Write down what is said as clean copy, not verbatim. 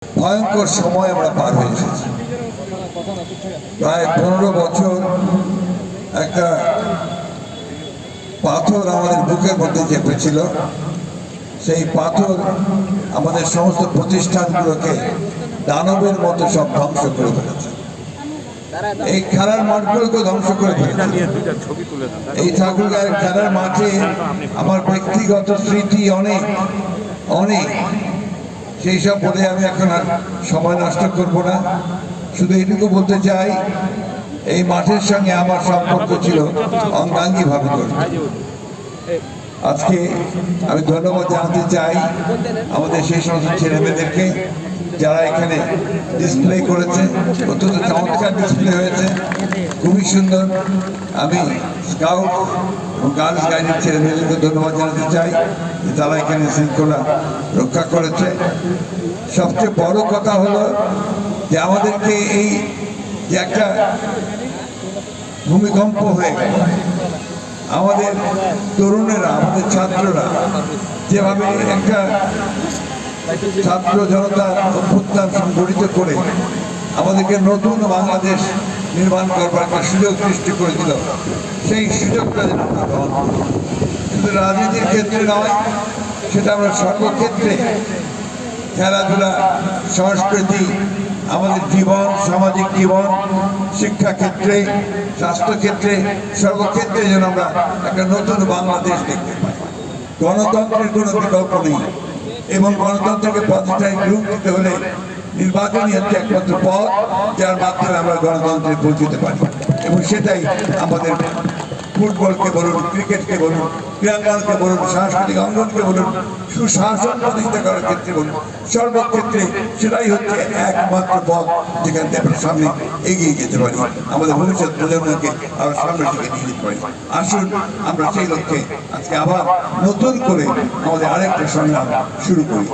ভয়ঙ্কর সময় আমরা পার হয়ে এসেছি। প্রায় 15 বছর একটা পাথর আমাদের বুকের মধ্যে চেপেছিল। সেই পাথর আমাদের সমস্ত প্রতিষ্ঠানগুলোকে দানবের মতো সব ধ্বংস করে ফেলেছে। এই খেলার মাঠগুলোকে ধ্বংস করে ফেলেছে। এই ঠাকুরগাঁয়ের খেলার মাঠে আমার ব্যক্তিগত স্মৃতি অনেক অনেক, সেই সব বলে আমি এখন আর সময় নষ্ট করব না। শুধু এইটুকু বলতে চাই, এই মাঠের সঙ্গে আমার সম্পর্ক ছিল অঙ্গাঙ্গিভাবে জড়িত। আজকে আমি ধন্যবাদ জানাতে চাই আমাদের সেই সমস্ত ছেলেমেয়েদেরকে যারা এখানে ডিসপ্লে করেছে। অত্যন্ত চমৎকার ডিসপ্লে হয়েছে, খুবই সুন্দর। আমি স্কাউট এবং গার্লস গাইডের ছেলেমেয়েদেরকে ধন্যবাদ জানাতে চাই যে তারা এখানে শৃঙ্খলা রক্ষা করেছে। সবচেয়ে বড় কথা হলো যে আমাদেরকে এই যে একটা ভূমিকম্প হয়ে গেল, আমাদের তরুণেরা, আমাদের ছাত্ররা যেভাবে একটা ছাত্র জনতা অভ্যুত্থান সংগঠিত করে আমাদেরকে নতুন বাংলাদেশ নির্মাণ করবার একটা সুযোগ সৃষ্টি করে দিল, সেই সুযোগটা যেন আমরা গ্রহণ করি। শুধু রাজনীতির ক্ষেত্রে নয়, সেটা আমরা সর্বক্ষেত্রে, খেলাধুলা, সংস্কৃতি, আমাদের জীবন, সামাজিক জীবন, শিক্ষাক্ষেত্রে, স্বাস্থ্যক্ষেত্রে, সর্বক্ষেত্রে যেন আমরা একটা নতুন বাংলাদেশ দেখতে পাই। গণতন্ত্রের কোনো বিকল্প নেই এবং গণতন্ত্রকে প্রতিষ্ঠায় রূপ দিতে হলে নির্বাচনই হচ্ছে একমাত্র পথ যার মাধ্যমে আমরা গণতন্ত্রে পৌঁছতে পারি। এবং সেটাই আমাদের ফুটবলকে বলুন, ক্রিকেটকে বলুন, ক্রীড়াঙ্গনকে বলুন, সাংস্কৃতিক অঙ্গনকে বলুন, সুশাসন প্রতিষ্ঠা করার ক্ষেত্রে বলুন, সর্বক্ষেত্রে সেটাই হচ্ছে একমাত্র পথ যেখান থেকে আমরা সামনে এগিয়ে যেতে পারি, আমাদের ভবিষ্যৎ প্রজন্মকে আবার সামনের দিকে নিয়ে যেতে পারি। আসুন আমরা সেই লক্ষ্যে আজকে আবার নতুন করে আমাদের আরেকটা সংগ্রাম শুরু করি।